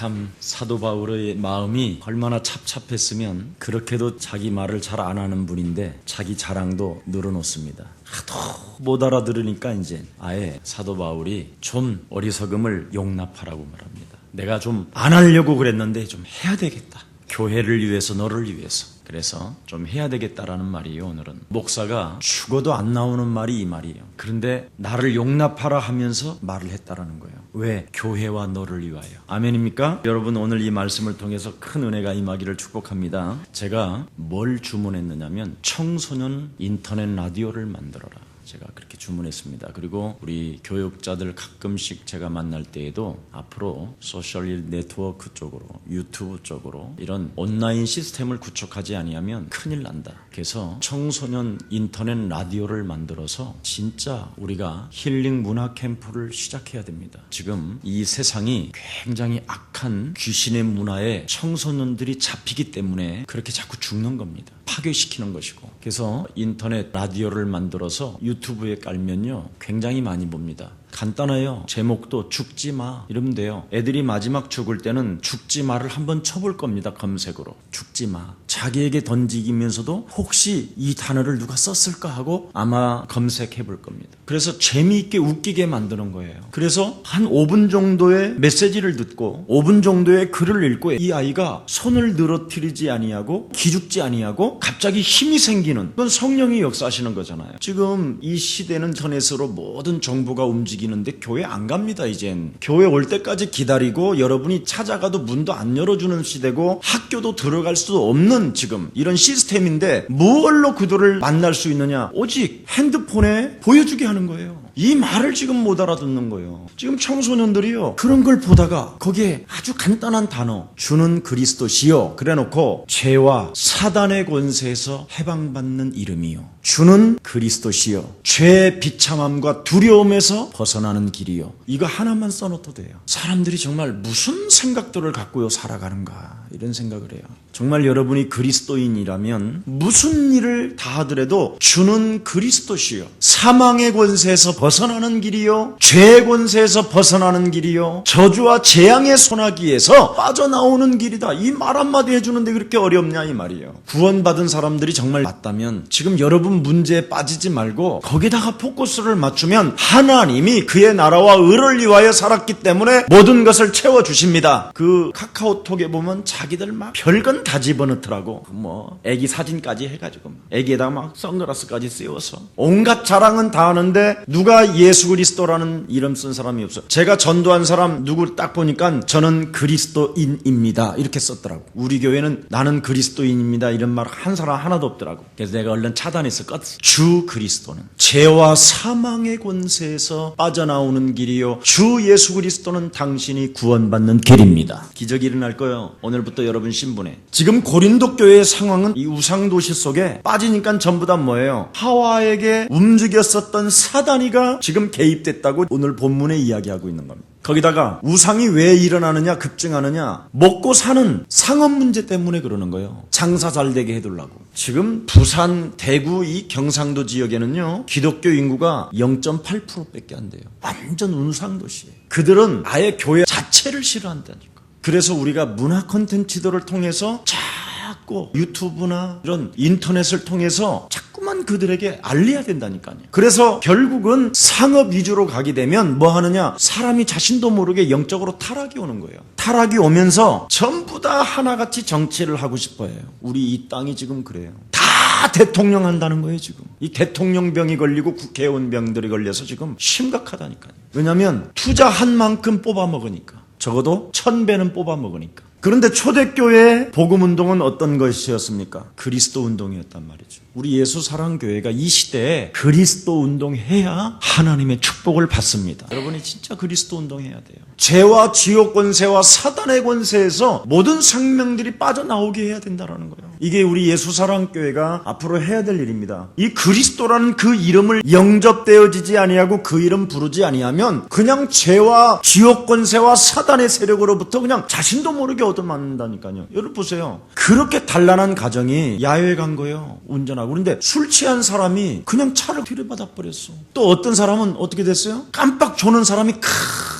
참 사도 바울의 마음이 얼마나 찹찹했으면 그렇게도 자기 말을 잘 안 하는 분인데 자기 자랑도 늘어놓습니다. 하도 못 알아들으니까 이제 아예 사도 바울이 좀 어리석음을 용납하라고 말합니다. 내가 좀 안 하려고 그랬는데 좀 해야 되겠다. 교회를 위해서, 너를 위해서. 그래서 좀 해야 되겠다라는 말이에요. 오늘은 목사가 죽어도 안 나오는 말이 이 말이에요. 그런데 나를 용납하라 하면서 말을 했다라는 거예요. 왜? 교회와 너를 위하여. 아멘입니까? 여러분, 오늘 이 말씀을 통해서 큰 은혜가 임하기를 축복합니다. 제가 뭘 주문했느냐면 청소년 인터넷 라디오를 만들어라. 제가 그렇게 주문했습니다. 그리고 우리 교육자들 가끔씩 제가 만날 때에도 앞으로 소셜 네트워크 쪽으로, 유튜브 쪽으로 이런 온라인 시스템을 구축하지 아니하면 큰일 난다. 그래서 청소년 인터넷 라디오를 만들어서 진짜 우리가 힐링 문화 캠프를 시작해야 됩니다. 지금 이 세상이 굉장히 악한 귀신의 문화에 청소년들이 잡히기 때문에 그렇게 자꾸 죽는 겁니다. 파괴시키는 것이고. 그래서 인터넷 라디오를 만들어서 유튜브에 깔면요 굉장히 많이 봅니다. 간단해요. 제목도 죽지 마 이러면 돼요. 애들이 마지막 죽을 때는 죽지 마를 한번 쳐볼 겁니다. 검색으로 죽지 마. 자기에게 던지면서도 혹시 이 단어를 누가 썼을까 하고 아마 검색해 볼 겁니다. 그래서 재미있게 웃기게 만드는 거예요. 그래서 한 5분 정도의 메시지를 듣고 5분 정도의 글을 읽고 이 아이가 손을 늘어뜨리지 아니하고 기죽지 아니하고 갑자기 힘이 생기는, 그건 성령이 역사하시는 거잖아요. 지금 이 시대는 인터넷으로 모든 정보가 움직이는데 교회 안 갑니다. 이젠 교회 올 때까지 기다리고 여러분이 찾아가도 문도 안 열어주는 시대고 학교도 들어갈 수 없는 지금 이런 시스템인데 무얼로 그들을 만날 수 있느냐? 오직 핸드폰에 보여주게 하는 거예요. 이 말을 지금 못 알아듣는 거예요. 지금 청소년들이요 그런 걸 보다가 거기에 아주 간단한 단어 주는 그리스도시요 그래놓고 죄와 사단의 권세에서 해방받는 이름이요 주는 그리스도시요 죄의 비참함과 두려움에서 벗어나는 길이요, 이거 하나만 써놓도 돼요. 사람들이 정말 무슨 생각들을 갖고 살아가는가 이런 생각을 해요. 정말 여러분이 그리스도인이라면 무슨 일을 다 하더라도 주는 그리스도시요 사망의 권세에서 벗어나는 길이요 죄의 권세에서 벗어나는 길이요 저주와 재앙의 소나기에서 빠져나오는 길이다. 이 말 한마디 해주는데 그렇게 어렵냐 이 말이에요. 구원받은 사람들이 정말 맞다면 지금 여러분 문제에 빠지지 말고 거기다가 포커스를 맞추면 하나님이 그의 나라와 의를 위하여 살았기 때문에 모든 것을 채워주십니다. 그 카카오톡에 보면 자기들 막 별건 다 집어넣더라고. 뭐 애기 사진까지 해가지고 애기에다가 막 선글라스까지 씌워서 온갖 자랑은 다 하는데 누가 예수 그리스도라는 이름 쓴 사람이 없어. 제가 전도한 사람 누구 딱 보니까 저는 그리스도인입니다 이렇게 썼더라고. 우리 교회는 나는 그리스도인입니다 이런 말 한 사람 하나도 없더라고. 그래서 내가 얼른 차단했어. 주 그리스도는 죄와 사망의 권세에서 빠져나오는 길이요 주 예수 그리스도는 당신이 구원받는 길입니다. 기적이 일어날 거예요. 오늘부터 여러분 신분에. 지금 고린도 교회의 상황은 이 우상도시 속에 빠지니까 전부 다 뭐예요? 하와에게 움직였었던 사단이가 지금 개입됐다고 오늘 본문에 이야기하고 있는 겁니다. 거기다가 우상이 왜 일어나느냐 급증하느냐, 먹고 사는 상업 문제 때문에 그러는 거예요. 장사 잘 되게 해두려고. 지금 부산, 대구 이 경상도 지역에는요 기독교 인구가 0.8%밖에 안 돼요. 완전 우상도시예요. 그들은 아예 교회 자체를 싫어한다니까. 그래서 우리가 문화 콘텐츠들을 통해서 자꾸 유튜브나 이런 인터넷을 통해서 자꾸만 그들에게 알려야 된다니까요. 그래서 결국은 상업 위주로 가게 되면 뭐 하느냐, 사람이 자신도 모르게 영적으로 타락이 오는 거예요. 타락이 오면서 전부 다 하나같이 정치를 하고 싶어해요. 우리 이 땅이 지금 그래요. 다 대통령 한다는 거예요. 지금 이 대통령병이 걸리고 국회의원병들이 걸려서 지금 심각하다니까요. 왜냐하면 투자한 만큼 뽑아먹으니까. 적어도 1000배는 뽑아먹으니까. 그런데 초대교회의 복음운동은 어떤 것이었습니까? 그리스도 운동이었단 말이죠. 우리 예수사랑교회가 이 시대에 그리스도 운동해야 하나님의 축복을 받습니다. 여러분이 진짜 그리스도 운동해야 돼요. 죄와 지옥 권세와 사단의 권세에서 모든 생명들이 빠져나오게 해야 된다는 거예요. 이게 우리 예수사랑교회가 앞으로 해야 될 일입니다. 이 그리스도라는 그 이름을 영접되어지지 아니하고 그 이름 부르지 아니하면 그냥 죄와 지옥 권세와 사단의 세력으로부터 그냥 자신도 모르게 얻어맞는다니까요. 여러분 보세요. 그렇게 단란한 가정이 야외에 간 거예요. 운전하고. 그런데 술 취한 사람이 그냥 차를 들이받아 버렸어. 또 어떤 사람은 어떻게 됐어요? 깜빡 조는 사람이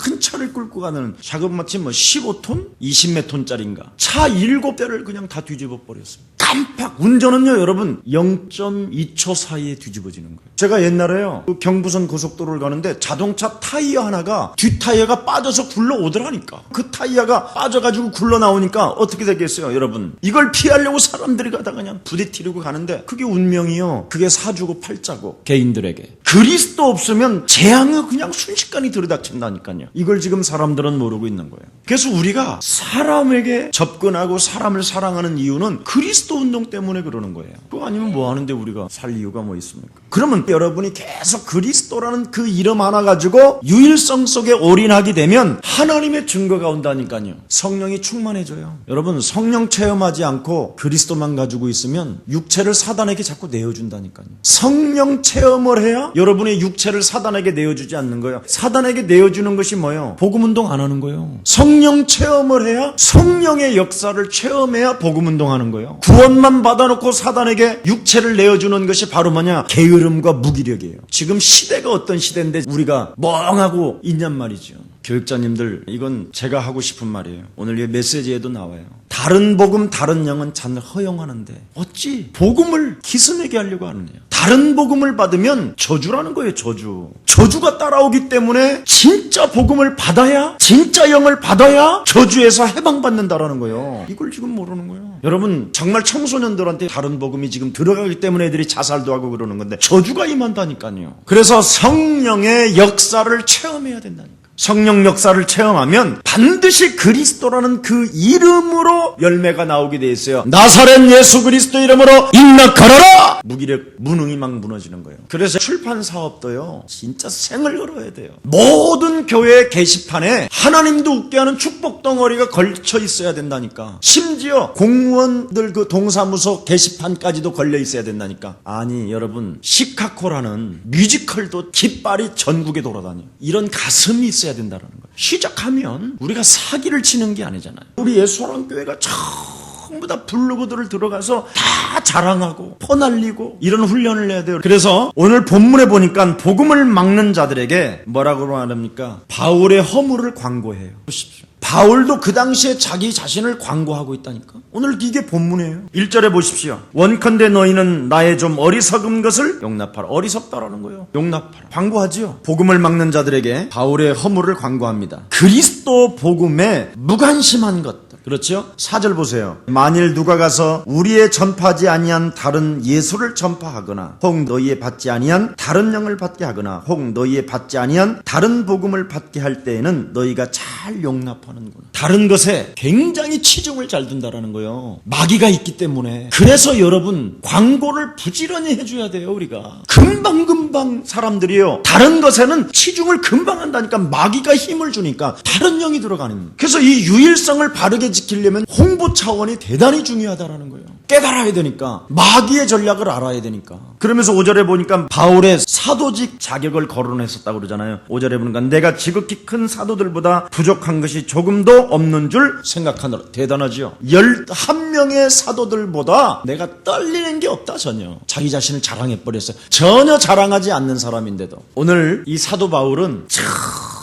큰 차를 끌고 가는 자그마치 15톤? 20몇 톤짜리인가? 차 7대를 그냥 다 뒤집어 버렸습니다. 깜빡! 운전은요, 여러분, 0.2초 사이에 뒤집어지는 거예요. 제가 옛날에요, 그 경부선 고속도로를 가는데 자동차 타이어 하나가 뒷타이어가 빠져서 굴러오더라니까. 그 타이어가 빠져가지고 굴러나오니까 어떻게 되겠어요, 여러분? 이걸 피하려고 사람들이 가다가 그냥 부딪히려고 가는데 그게 운명이요. 그게 사주고 팔자고, 개인들에게. 그리스도 없으면 재앙이 그냥 순식간에 들이닥친다니까요. 이걸 지금 사람들은 모르고 있는 거예요. 그래서 우리가 사람에게 접근하고 사람을 사랑하는 이유는 그리스도 운동 때문에 그러는 거예요. 그거 아니면 뭐 하는데 우리가 살 이유가 뭐 있습니까? 그러면 여러분이 계속 그리스도라는 그 이름 하나 가지고 유일성 속에 올인하게 되면 하나님의 증거가 온다니까요. 성령이 충만해져요. 여러분, 성령 체험하지 않고 그리스도만 가지고 있으면 육체를 사단에게 자꾸 내어준다니까요. 성령 체험을 해야 여러분의 육체를 사단에게 내어주지 않는 거예요. 사단에게 내어주는 것이 뭐예요? 복음운동 안 하는 거예요. 성령 체험을 해야, 성령의 역사를 체험해야 복음운동 하는 거예요. 구원만 받아놓고 사단에게 육체를 내어주는 것이 바로 뭐냐? 게으름과 무기력이에요. 지금 시대가 어떤 시대인데 우리가 멍하고 있냔 말이죠. 교육자님들, 이건 제가 하고 싶은 말이에요. 오늘 이 메시지에도 나와요. 다른 복음, 다른 영은 잔을 허용하는데 어찌 복음을 기스내게 하려고 하느냐. 다른 복음을 받으면 저주라는 거예요, 저주. 저주가 따라오기 때문에 진짜 복음을 받아야, 진짜 영을 받아야 저주에서 해방받는다라는 거예요. 이걸 지금 모르는 거예요. 여러분, 정말 청소년들한테 다른 복음이 지금 들어가기 때문에 애들이 자살도 하고 그러는 건데 저주가 임한다니까요. 그래서 성령의 역사를 체험해야 된다니까. 성령 역사를 체험하면 반드시 그리스도라는 그 이름으로 열매가 나오게 돼 있어요. 나사렛 예수 그리스도 이름으로 인락하라라! 무기력, 무능이 막 무너지는 거예요. 그래서 출판 사업도요, 진짜 생을 걸어야 돼요. 모든 교회 게시판에 하나님도 웃게 하는 축복 덩어리가 걸쳐 있어야 된다니까. 심지어 공무원들 그 동사무소 게시판까지도 걸려 있어야 된다니까. 아니, 여러분, 시카고라는 뮤지컬도 깃발이 전국에 돌아다녀요. 이런 가슴이 있어야 된다는 거예요. 시작하면 우리가 사기를 치는 게 아니잖아요. 우리 예수랑교회가 전부 다 블로그들을 들어가서 다 자랑하고 퍼날리고 이런 훈련을 해야 돼요. 그래서 오늘 본문에 보니까 복음을 막는 자들에게 뭐라고 말합니까? 바울의 허물을 광고해요. 보십시오. 바울도 그 당시에 자기 자신을 광고하고 있다니까. 오늘 이게 본문이에요. 1절에 보십시오. 원컨대 너희는 나의 좀 어리석은 것을 용납하라. 어리석다라는 거예요. 용납하라. 광고하지요. 복음을 막는 자들에게 바울의 허물을 광고합니다. 그리스도 복음에 무관심한 것. 그렇죠? 4절 보세요. 만일 누가 가서 우리의 전파하지 아니한 다른 예수를 전파하거나 혹 너희의 받지 아니한 다른 영을 받게 하거나 혹 너희의 받지 아니한 다른 복음을 받게 할 때에는 너희가 잘 용납하는구나. 다른 것에 굉장히 치중을 잘 둔다라는 거예요. 마귀가 있기 때문에. 그래서 여러분, 광고를 부지런히 해줘야 돼요. 우리가 금방금방 사람들이요, 다른 것에는 치중을 금방 한다니까. 마귀가 힘을 주니까 다른 영이 들어가는 거예요. 그래서 이 유일성을 바르게 지키려면 홍보 차원이 대단히 중요하다라는 거예요. 깨달아야 되니까. 마귀의 전략을 알아야 되니까. 그러면서 5절에 보니까 바울의 사도직 자격을 거론했었다고 그러잖아요. 5절에 보니까 내가 지극히 큰 사도들보다 부족한 것이 조금도 없는 줄 생각하노라. 대단하죠. 11명의 사도들보다 내가 떨리는 게 없다. 전혀. 자기 자신을 자랑해버렸어요. 전혀 자랑하지 않는 사람인데도. 오늘 이 사도 바울은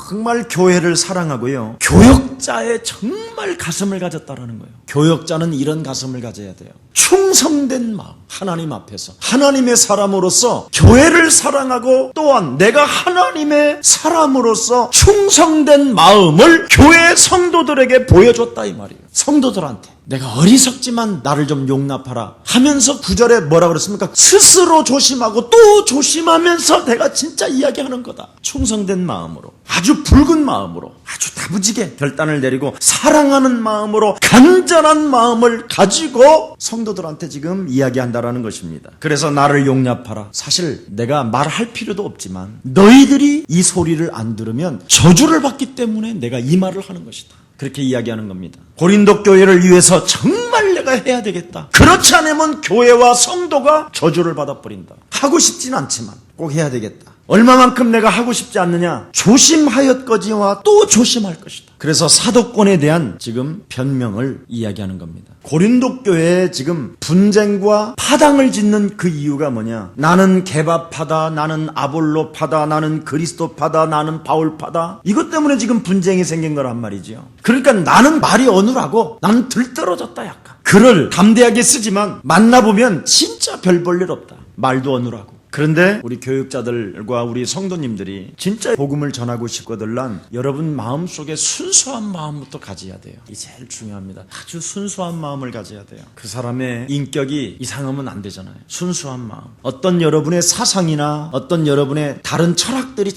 정말 교회를 사랑하고요, 교역자의 정말 가슴을 가졌다라는 거예요. 교역자는 이런 가슴을 가져야 돼요. 충성된 마음, 하나님 앞에서 하나님의 사람으로서 교회를 사랑하고 또한 내가 하나님의 사람으로서 충성된 마음을 교회 성도들에게 보여줬다 이 말이에요. 성도들한테 내가 어리석지만 나를 좀 용납하라 하면서 9절에 뭐라 그랬습니까? 스스로 조심하고 또 조심하면서 내가 진짜 이야기하는 거다. 충성된 마음으로, 아주 붉은 마음으로, 아주 다부지게 결단을 내리고 사랑하는 마음으로 간절한 마음을 가지고 성도들한테 지금 이야기한다라는 것입니다. 그래서 나를 용납하라. 사실 내가 말할 필요도 없지만 너희들이 이 소리를 안 들으면 저주를 받기 때문에 내가 이 말을 하는 것이다. 그렇게 이야기하는 겁니다. 고린도 교회를 위해서 정말 내가 해야 되겠다. 그렇지 않으면 교회와 성도가 저주를 받아버린다. 하고 싶진 않지만 꼭 해야 되겠다. 얼마만큼 내가 하고 싶지 않느냐? 조심하였거지와 또 조심할 것이다. 그래서 사도권에 대한 지금 변명을 이야기하는 겁니다. 고린도 교회에 지금 분쟁과 파당을 짓는 그 이유가 뭐냐? 나는 개바파다, 나는 아볼로파다, 나는 그리스도파다, 나는 바울파다. 이것 때문에 지금 분쟁이 생긴 거란 말이죠. 그러니까 나는 말이 어눌하고 나는 들떨어졌다 약간. 글을 담대하게 쓰지만 만나보면 진짜 별 볼 일 없다. 말도 어눌하고. 그런데 우리 교육자들과 우리 성도님들이 진짜 복음을 전하고 싶거들란 여러분 마음속에 순수한 마음부터 가져야 돼요. 이게 제일 중요합니다. 아주 순수한 마음을 가져야 돼요. 그 사람의 인격이 이상하면 안 되잖아요. 순수한 마음. 어떤 여러분의 사상이나 어떤 여러분의 다른 철학들이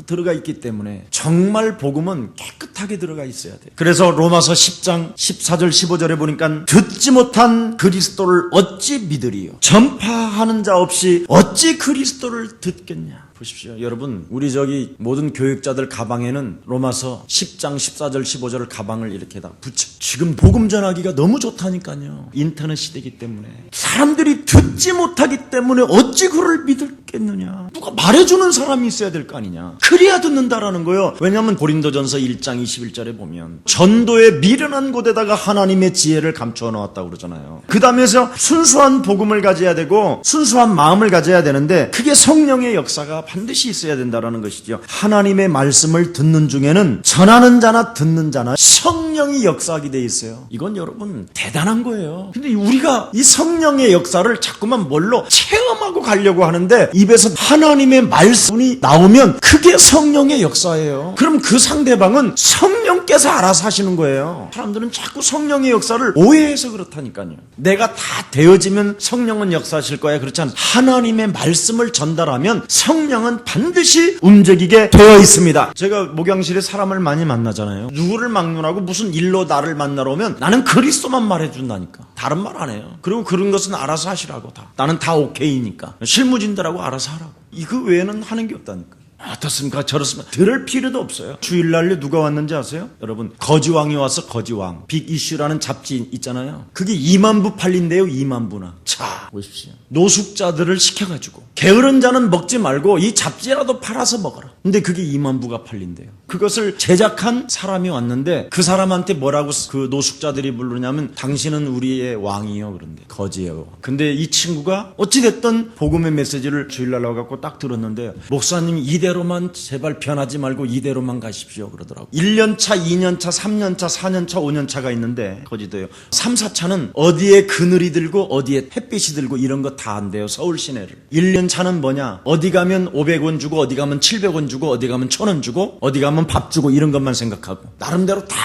들어가 있기 때문에 정말 복음은 깨끗하게 들어가 있어야 돼요. 그래서 로마서 10장 14절 15절에 보니까 듣지 못한 그리스도를 어찌 믿으리요? 전파하는 자 없이 어찌 그리스도를 듣겠냐? 보십시오. 여러분, 우리 모든 교육자들 가방에는 로마서 10장 14절 15절 가방을 이렇게 다 붙여. 지금 복음 전하기가 너무 좋다니까요. 인터넷 시대이기 때문에. 사람들이 듣지 못하기 때문에 어찌 그를 믿겠느냐. 누가 말해주는 사람이 있어야 될 거 아니냐. 그래야 듣는다라는 거예요. 왜냐하면 고린도전서 1장 21절에 보면 전도의 미련한 곳에다가 하나님의 지혜를 감추어 놓았다고 그러잖아요. 그 다음에서 순수한 복음을 가져야 되고 순수한 마음을 가져야 되는데 그게 성령의 역사가 반드시 있어야 된다는 것이죠. 하나님의 말씀을 듣는 중에는 전하는 자나 듣는 자나 성령이 역사하게 돼 있어요. 이건 여러분 대단한 거예요. 근데 우리가 이 성령의 역사를 자꾸만 뭘로 체험하고 가려고 하는데 입에서 하나님의 말씀이 나오면 그게 성령의 역사예요. 그럼 그 상대방은 성령께서 알아서 하시는 거예요. 사람들은 자꾸 성령의 역사를 오해해서 그렇다니까요. 내가 다 되어지면 성령은 역사하실 거야. 그렇지 않아요. 하나님의 말씀을 전달하면 성령은 반드시 움직이게 되어 있습니다. 제가 목양실에 사람을 많이 만나잖아요. 누구를 막론하고 무슨 일로 나를 만나러 오면 나는 그리스도만 말해준다니까. 다른 말 안 해요. 그리고 그런 것은 알아서 하시라고 다. 나는 다 오케이니까. 실무진들하고 알아서 하라고. 이거 외에는 하는 게 없다니까. 어떻습니까? 저렇습니까? 들을 필요도 없어요. 주일날에 누가 왔는지 아세요? 여러분, 거지왕이 와서 거지왕 빅 이슈라는 잡지 있잖아요. 그게 2만 부 팔린대요. 2만 부나. 자, 보십시오. 노숙자들을 시켜가지고 게으른 자는 먹지 말고 이 잡지라도 팔아서 먹어라. 근데 그게 2만 부가 팔린대요. 그것을 제작한 사람이 왔는데 그 사람한테 뭐라고 그 노숙자들이 부르냐면 당신은 우리의 왕이요. 그런데 거지예요. 근데 이 친구가 어찌됐든 복음의 메시지를 주일날 와갖고 딱 들었는데 목사님 이대로만 제발 변하지 말고 이대로만 가십시오 그러더라고. 1년차, 2년차, 3년차, 4년차, 5년차가 있는데 거지도요. 3, 4차는 어디에 그늘이 들고 어디에 햇빛이 들고 이런 거 다 안 돼요. 서울 시내를. 1년차는 뭐냐? 어디 가면 500원 주고 어디 가면 700원 주고 어디 가면 1000원 주고 어디 가면 밥 주고 이런 것만 생각하고 나름대로 다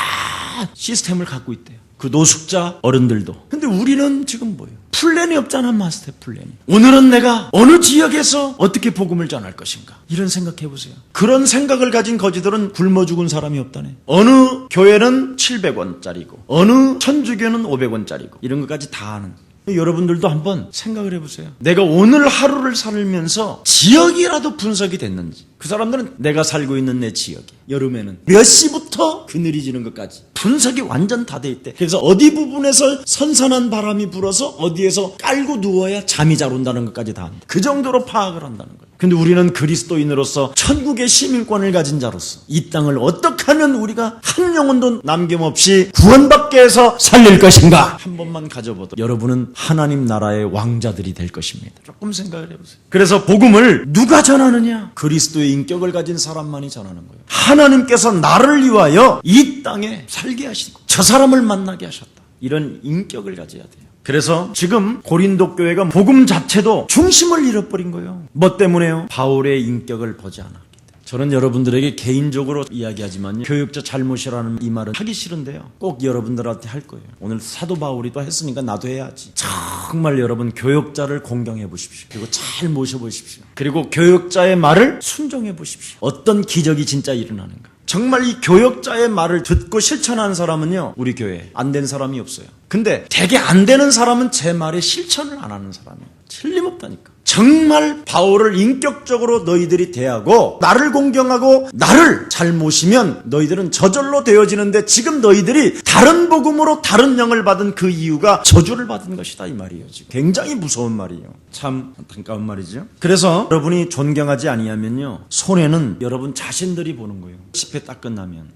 시스템을 갖고 있대요. 그 노숙자 어른들도. 근데 우리는 지금 뭐예요? 플랜이 없잖아. 마스터 플랜이. 오늘은 내가 어느 지역에서 어떻게 복음을 전할 것인가 이런 생각해 보세요. 그런 생각을 가진 거지들은 굶어 죽은 사람이 없다네. 어느 교회는 700원짜리고 어느 천주교는 500원짜리고 이런 것까지 다 아는. 여러분들도 한번 생각을 해보세요. 내가 오늘 하루를 살면서 지역이라도 분석이 됐는지. 그 사람들은 내가 살고 있는 내 지역이 여름에는 몇 시부터 그늘이 지는 것까지 분석이 완전 다 돼 있대. 그래서 어디 부분에서 선선한 바람이 불어서 어디에서 깔고 누워야 잠이 잘 온다는 것까지 다 한다. 그 정도로 파악을 한다는 거예요. 근데 우리는 그리스도인으로서 천국의 시민권을 가진 자로서 이 땅을 어떻게 하면 우리가 한 영혼도 남김없이 구원받게 해서 살릴 것인가 한 번만 가져보도록 여러분은 하나님 나라의 왕자들이 될 것입니다. 조금 생각을 해보세요. 그래서 복음을 누가 전하느냐? 그리스도의 인격을 가진 사람만이 전하는 거예요. 하나님께서 나를 위하여 이 땅에 살게 하시고 저 사람을 만나게 하셨다. 이런 인격을 가져야 돼요. 그래서 지금 고린도 교회가 복음 자체도 중심을 잃어버린 거예요. 뭐 때문에요? 바울의 인격을 보지 않았기 때문에. 저는 여러분들에게 개인적으로 이야기하지만 교육자 잘못이라는 이 말은 하기 싫은데요. 꼭 여러분들한테 할 거예요. 오늘 사도 바울이 또 했으니까 나도 해야지. 정말 여러분 교육자를 공경해 보십시오. 그리고 잘 모셔보십시오. 그리고 교육자의 말을 순종해 보십시오. 어떤 기적이 진짜 일어나는가. 정말 이 교역자의 말을 듣고 실천하는 사람은요, 우리 교회에 안 된 사람이 없어요. 근데 되게 안 되는 사람은 제 말에 실천을 안 하는 사람이에요. 틀림없다니까. 정말 바울을 인격적으로 너희들이 대하고 나를 공경하고 나를 잘 모시면 너희들은 저절로 되어지는데 지금 너희들이 다른 복음으로 다른 영을 받은 그 이유가 저주를 받은 것이다 이 말이에요. 지금 굉장히 무서운 말이에요. 참 안타까운 말이죠. 그래서 여러분이 존경하지 아니하면요, 손해는 여러분 자신들이 보는 거예요. 집회 딱 끝나면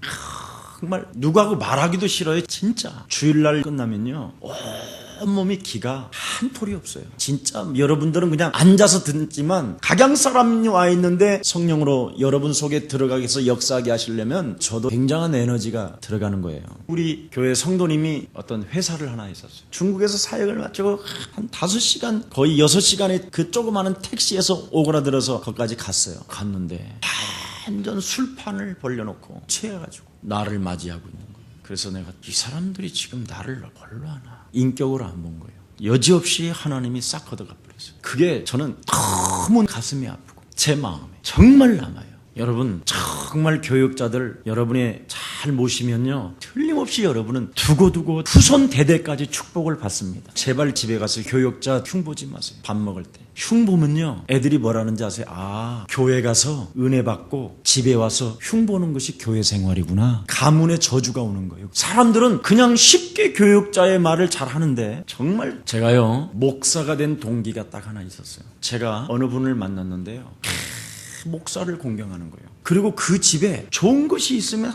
정말 누구하고 말하기도 싫어요. 진짜 주일날 끝나면요, 온몸이 기가 한 톨이 없어요. 진짜 여러분들은 그냥 앉아서 듣지만 각양 사람이 와 있는데 성령으로 여러분 속에 들어가게 해서 역사하게 하시려면 저도 굉장한 에너지가 들어가는 거예요. 우리 교회 성도님이 어떤 회사를 하나 했었어요. 중국에서 사역을 마치고 한 5시간 거의 6시간의 그 조그마한 택시에서 오그라들어서 거기까지 갔어요. 갔는데 완전 술판을 벌려놓고 취해가지고 나를 맞이하고 있는 거예요. 그래서 내가 이 사람들이 지금 나를 뭘로 하나 인격으로 안 본 거예요. 여지없이 하나님이 싹 걷어가 버렸어요. 그게 저는 너무 가슴이 아프고 제 마음에 정말 남아요. 여러분 정말 교육자들 여러분이 잘 모시면요, 틀림없이 여러분은 두고두고 후손 대대까지 축복을 받습니다. 제발 집에 가서 교육자 흉보지 마세요. 밥 먹을 때 흉보면요, 애들이 뭐라는지 아세요? 아, 교회 가서 은혜 받고 집에 와서 흉보는 것이 교회 생활이구나. 가문의 저주가 오는 거예요. 사람들은 그냥 쉽게 교육자의 말을 잘 하는데, 정말 제가요 목사가 된 동기가 딱 하나 있었어요. 제가 어느 분을 만났는데요, 목사를 공경하는 거예요. 그리고 그 집에 좋은 것이 있으면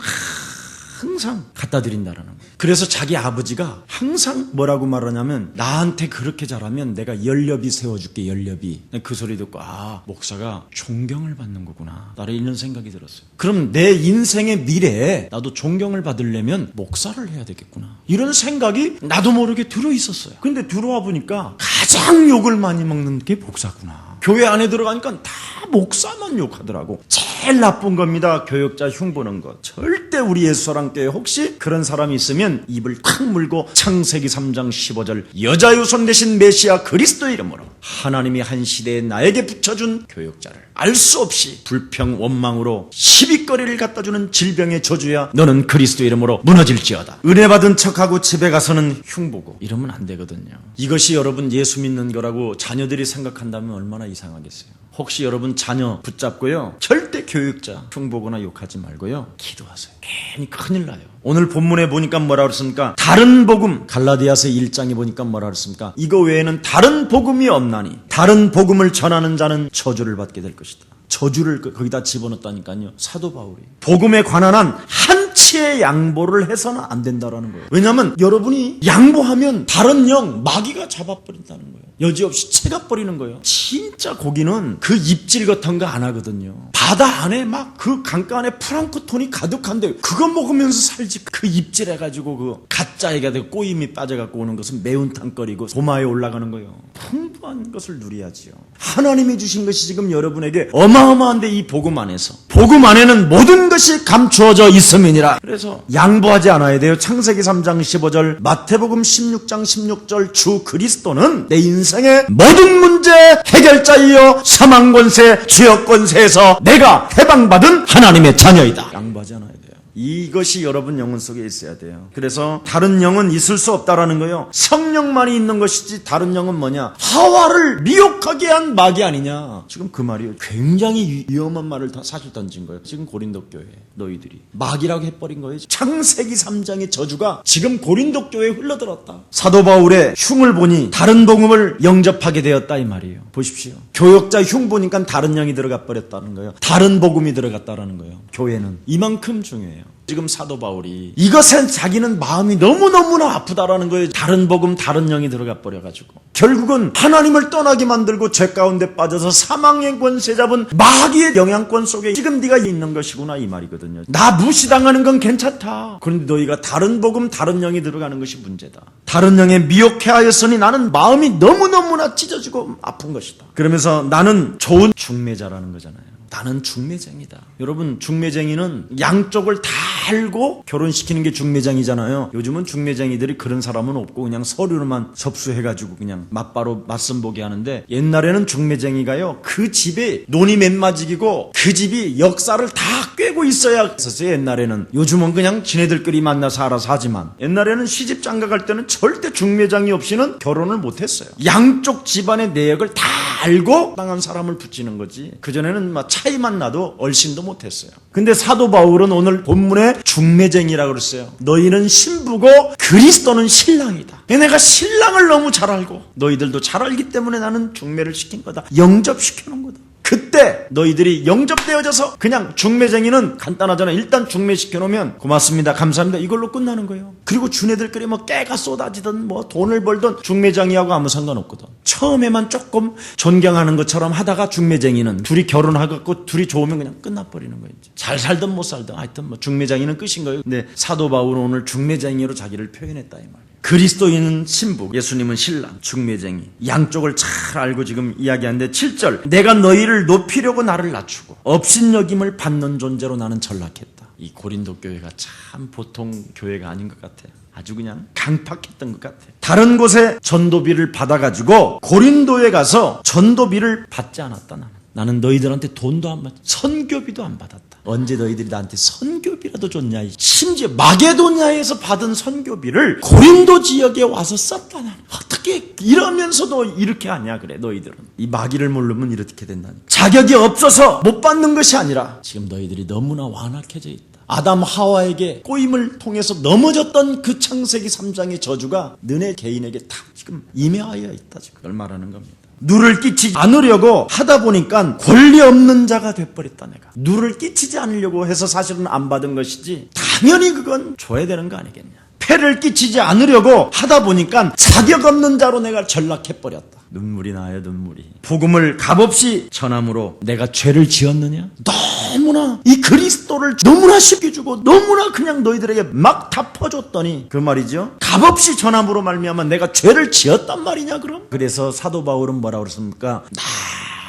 항상 갖다 드린다라는 거예요. 그래서 자기 아버지가 항상 뭐라고 말하냐면, 나한테 그렇게 잘하면 내가 연료비 세워줄게, 연료비. 그 소리 듣고 아, 목사가 존경을 받는 거구나, 나를 이런 생각이 들었어요. 그럼 내 인생의 미래에 나도 존경을 받으려면 목사를 해야 되겠구나, 이런 생각이 나도 모르게 들어있었어요. 근데 들어와 보니까 가장 욕을 많이 먹는 게 목사구나. 교회 안에 들어가니까 다 목사만 욕하더라고. 제일 나쁜 겁니다, 교역자 흉보는 것. 절대 우리 예수사랑교회 혹시 그런 사람이 있으면 입을 탁 물고 창세기 3장 15절 여자 유손 대신 메시아 그리스도 이름으로 하나님이 한 시대에 나에게 붙여준 교역자를 알 수 없이 불평 원망으로 시비거리를 갖다주는 질병의 저주야 너는 그리스도 이름으로 무너질지어다. 은혜 받은 척하고 집에 가서는 흉보고 이러면 안 되거든요. 이것이 여러분 예수 믿는 거라고 자녀들이 생각한다면 얼마나 이상하겠어요. 혹시 여러분 자녀 붙잡고요, 절대 교육자 흉보거나 욕하지 말고요, 기도하세요. 괜히 큰일 나요. 오늘 본문에 보니까 뭐라 그랬습니까? 다른 복음, 갈라디아서 1장에 보니까 뭐라 그랬습니까? 이거 외에는 다른 복음이 없나니 다른 복음을 전하는 자는 저주를 받게 될 것이다. 저주를 거기다 집어넣었다니까요, 사도 바울이. 복음에 관한 한 한치의 양보를 해서는 안 된다라는 거예요. 왜냐하면 여러분이 양보하면 다른 영, 마귀가 잡아버린다는 거예요. 여지없이 채가 버리는 거예요. 진짜 고기는 그 입질 같은 거 안 하거든요. 바다 안에 막 그 강가 안에 프랑크톤이 가득한데 그거 먹으면서 살지, 그 입질 해가지고 그 가짜애가 되고 꼬임이 빠져갖고 오는 것은 매운탕거리고 도마에 올라가는 거예요. 풍부한 것을 누려야지요. 하나님이 주신 것이 지금 여러분에게 어마어마한데, 이 복음 안에서, 복음 안에는 모든 것이 감추어져 있음이니라. 그래서 양보하지 않아야 돼요. 창세기 3장 15절, 마태복음 16장 16절, 주 그리스도는 내 인생의 모든 문제 해결자이요 사망 권세, 죄악 권세에서 내가 해방받은 하나님의 자녀이다. 양보하지 않아야 돼요. 이것이 여러분 영혼 속에 있어야 돼요. 그래서 다른 영은 있을 수 없다라는 거예요. 성령만이 있는 것이지 다른 영은 뭐냐? 하와를 미혹하게 한 마귀 아니냐. 지금 그 말이 굉장히 위험한 말을 다 사실 던진 거예요. 지금 고린도 교회 너희들이 마귀라고 해버린 거예요. 창세기 3장의 저주가 지금 고린도 교회에 흘러들었다. 사도 바울의 흉을 보니 다른 복음을 영접하게 되었다 이 말이에요. 보십시오. 교역자 흉 보니까 다른 영이 들어가 버렸다는 거예요. 다른 복음이 들어갔다라는 거예요. 교회는 이만큼 중요해요. 지금 사도 바울이 이것에 자기는 마음이 너무너무나 아프다라는 거예요. 다른 복음, 다른 영이 들어가 버려가지고 결국은 하나님을 떠나게 만들고 죄 가운데 빠져서 사망의 권세 잡은 마귀의 영향권 속에 지금 네가 있는 것이구나 이 말이거든요. 나 무시당하는 건 괜찮다. 그런데 너희가 다른 복음, 다른 영이 들어가는 것이 문제다. 다른 영에 미혹해 하였으니 나는 마음이 너무너무나 찢어지고 아픈 것이다. 그러면서 나는 좋은 중매자라는 거잖아요. 나는 중매쟁이다. 여러분, 중매쟁이는 양쪽을 다 알고 결혼시키는 게 중매쟁이잖아요. 요즘은 중매쟁이들이 그런 사람은 없고 그냥 서류로만 접수해가지고 그냥 맞바로 맞선 보게 하는데, 옛날에는 중매쟁이가요, 그 집에 논이 맨마직이고 그 집이 역사를 다 꿰고 있어야 했었어요. 옛날에는. 요즘은 그냥 지네들끼리 만나서 알아서 하지만, 옛날에는 시집 장가 갈 때는 절대 중매장이 없이는 결혼을 못했어요. 양쪽 집안의 내역을 다 알고 당한 사람을 붙이는 거지, 그전에는 막 차이만 나도 얼씬도 못했어요. 근데 사도 바울은 오늘 본문에 중매쟁이라고 그랬어요. 너희는 신부고 그리스도는 신랑이다. 내가 신랑을 너무 잘 알고 너희들도 잘 알기 때문에 나는 중매를 시킨 거다. 영접시켜놓은 거다. 그때 너희들이 영접되어져서, 그냥 중매쟁이는 간단하잖아요. 일단 중매시켜놓으면 고맙습니다, 감사합니다, 이걸로 끝나는 거예요. 그리고 주네들끼리 뭐 깨가 쏟아지든 뭐 돈을 벌든 중매쟁이하고 아무 상관없거든. 처음에만 조금 존경하는 것처럼 하다가 중매쟁이는 둘이 결혼하고 둘이 좋으면 그냥 끝나버리는 거예요. 잘 살든 못 살든 하여튼 뭐 중매쟁이는 끝인 거예요. 근데 사도 바울은 오늘 중매쟁이로 자기를 표현했다 이 말이에요. 그리스도인은 신부, 예수님은 신랑, 중매쟁이, 양쪽을 잘 알고 지금 이야기하는데 7절, 내가 너희를 높이려고 나를 낮추고 업신여김을 받는 존재로 나는 전락했다. 이 고린도 교회가 참 보통 교회가 아닌 것 같아요. 아주 그냥 강팍했던 것 같아요. 다른 곳에 전도비를 받아가지고 고린도에 가서 전도비를 받지 않았다. 나는 너희들한테 돈도 안 받았다, 선교비도 안 받았다. 언제 너희들이 나한테 선교비라도 줬냐. 심지어 마게도냐에서 받은 선교비를 고린도 지역에 와서 썼다. 나는 어떻게 이러면서도 이렇게 하냐 그래. 너희들은 이 마귀를 모르면 이렇게 된다니. 자격이 없어서 못 받는 것이 아니라 지금 너희들이 너무나 완악해져 있다. 아담 하와에게 꼬임을 통해서 넘어졌던 그 창세기 3장의 저주가 너네 개인에게 다 지금 임해하여 있다. 지금 그걸 말하는 겁니다. 누를 끼치지 않으려고 하다 보니까 권리 없는 자가 돼버렸다. 내가 누를 끼치지 않으려고 해서 사실은 안 받은 것이지, 당연히 그건 줘야 되는 거 아니겠냐. 폐를 끼치지 않으려고 하다 보니까 자격 없는 자로 내가 전락해버렸다. 눈물이 나요, 눈물이. 복음을 값없이 전함으로 내가 죄를 지었느냐? 너무나 이 그리스도를 너무나 쉽게 주고 너무나 그냥 너희들에게 막 다 퍼줬더니, 그 말이죠, 값없이 전함으로 말미암아 내가 죄를 지었단 말이냐 그럼? 그래서 사도 바울은 뭐라고 그랬습니까?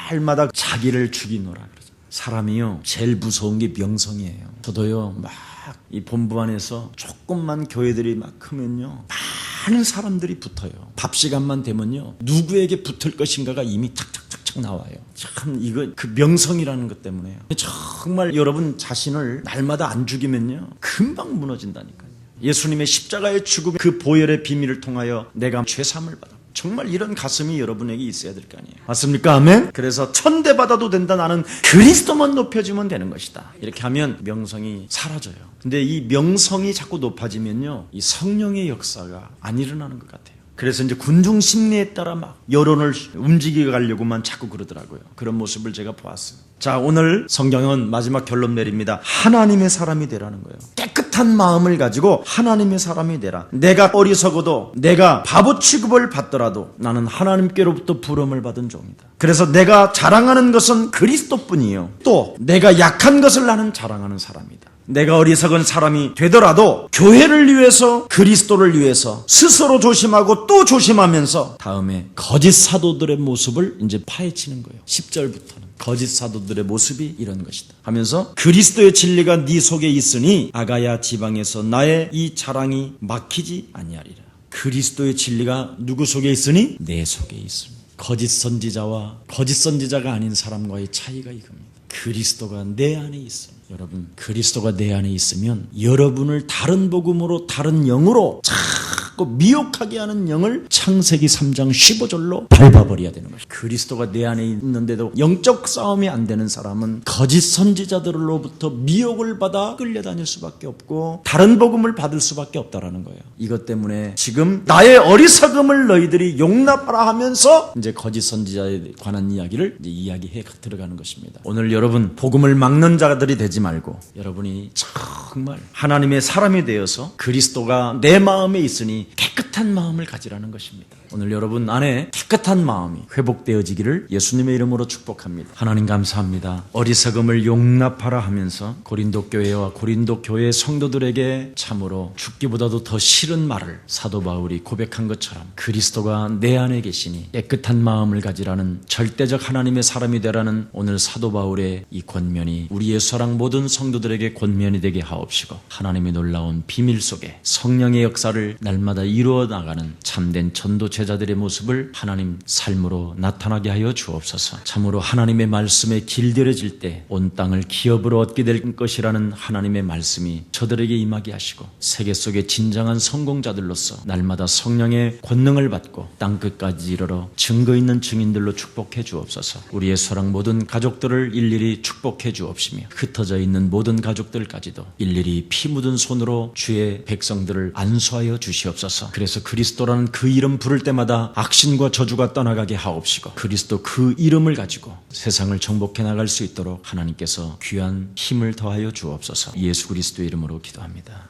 날마다 자기를 죽이노라 그러죠. 사람이요, 제일 무서운 게 명성이에요. 저도요, 막 이 본부 안에서 조금만 교회들이 막 크면요, 많은 사람들이 붙어요. 밥 시간만 되면요, 누구에게 붙을 것인가가 이미 탁탁탁탁 나와요. 참 이거 그 명성이라는 것 때문에요. 정말 여러분 자신을 날마다 안 죽이면요, 금방 무너진다니까요. 예수님의 십자가의 죽음, 그 보혈의 비밀을 통하여 내가 죄사함을 받아. 정말 이런 가슴이 여러분에게 있어야 될 거 아니에요. 맞습니까? 아멘? 그래서 천대받아도 된다. 나는 그리스도만 높여주면 되는 것이다. 이렇게 하면 명성이 사라져요. 근데 이 명성이 자꾸 높아지면요, 이 성령의 역사가 안 일어나는 것 같아요. 그래서 이제 군중 심리에 따라 막 여론을 움직여 가려고만 자꾸 그러더라고요. 그런 모습을 제가 보았어요. 자, 오늘 성경은 마지막 결론 내립니다. 하나님의 사람이 되라는 거예요. 깨끗한 마음을 가지고 하나님의 사람이 되라. 내가 어리석어도, 내가 바보 취급을 받더라도 나는 하나님께로부터 부름을 받은 종이다. 그래서 내가 자랑하는 것은 그리스도뿐이에요. 또 내가 약한 것을 나는 자랑하는 사람이다. 내가 어리석은 사람이 되더라도 교회를 위해서, 그리스도를 위해서 스스로 조심하고 또 조심하면서 다음에 거짓 사도들의 모습을 이제 파헤치는 거예요. 10절부터는 거짓 사도들의 모습이 이런 것이다 하면서, 그리스도의 진리가 네 속에 있으니 아가야 지방에서 나의 이 자랑이 막히지 아니하리라. 그리스도의 진리가 누구 속에 있으니? 내 속에 있습니다. 거짓 선지자와 거짓 선지자가 아닌 사람과의 차이가 이겁니다. 그리스도가 내 안에 있습니다. 여러분, 그리스도가 내 안에 있으면 여러분을 다른 복음으로, 다른 영으로 자꾸 미혹하게 하는 영을 창세기 3장 15절로 밟아버려야 되는 것이죠. 그리스도가 내 안에 있는데도 영적 싸움이 안 되는 사람은 거짓 선지자들로부터 미혹을 받아 끌려다닐 수밖에 없고 다른 복음을 받을 수밖에 없다라는 거예요. 이것 때문에 지금 나의 어리석음을 너희들이 용납하라 하면서 이제 거짓 선지자에 관한 이야기를 이제 이야기해 들어가는 것입니다. 오늘 여러분, 복음을 막는 자들이 되지 말고 여러분이 정말 하나님의 사람이 되어서 그리스도가 내 마음에 있으니 깨끗한 마음을 가지라는 것입니다. 오늘 여러분 안에 깨끗한 마음이 회복되어지기를 예수님의 이름으로 축복합니다. 하나님 감사합니다. 어리석음을 용납하라 하면서 고린도 교회와 고린도 교회 성도들에게 참으로 죽기보다도 더 싫은 말을 사도 바울이 고백한 것처럼 그리스도가 내 안에 계시니 깨끗한 마음을 가지라는 절대적 하나님의 사람이 되라는 오늘 사도 바울의 이 권면이 우리 예수사랑 모든 성도들에게 권면이 되게 하옵시고 하나님의 놀라운 비밀 속에 성령의 역사를 날마다 이루어 나가는 참된 전도 제자들의 모습을 하나님 삶으로 나타나게 하여 주옵소서. 참으로 하나님의 말씀에 길들여질 때 온 땅을 기업으로 얻게 될 것이라는 하나님의 말씀이 저들에게 임하게 하시고 세계 속의 진정한 성공자들로서 날마다 성령의 권능을 받고 땅끝까지 이르러 증거 있는 증인들로 축복해 주옵소서. 우리의 사랑 모든 가족들을 일일이 축복해 주옵시며 흩어져 있는 모든 가족들까지도 일일이 피 묻은 손으로 주의 백성들을 안수하여 주시옵소서. 그래서 그리스도라는 그 이름 부를 때마다 악신과 저주가 떠나가게 하옵시고 그리스도 그 이름을 가지고 세상을 정복해 나갈 수 있도록 하나님께서 귀한 힘을 더하여 주옵소서. 예수 그리스도의 이름으로 기도합니다.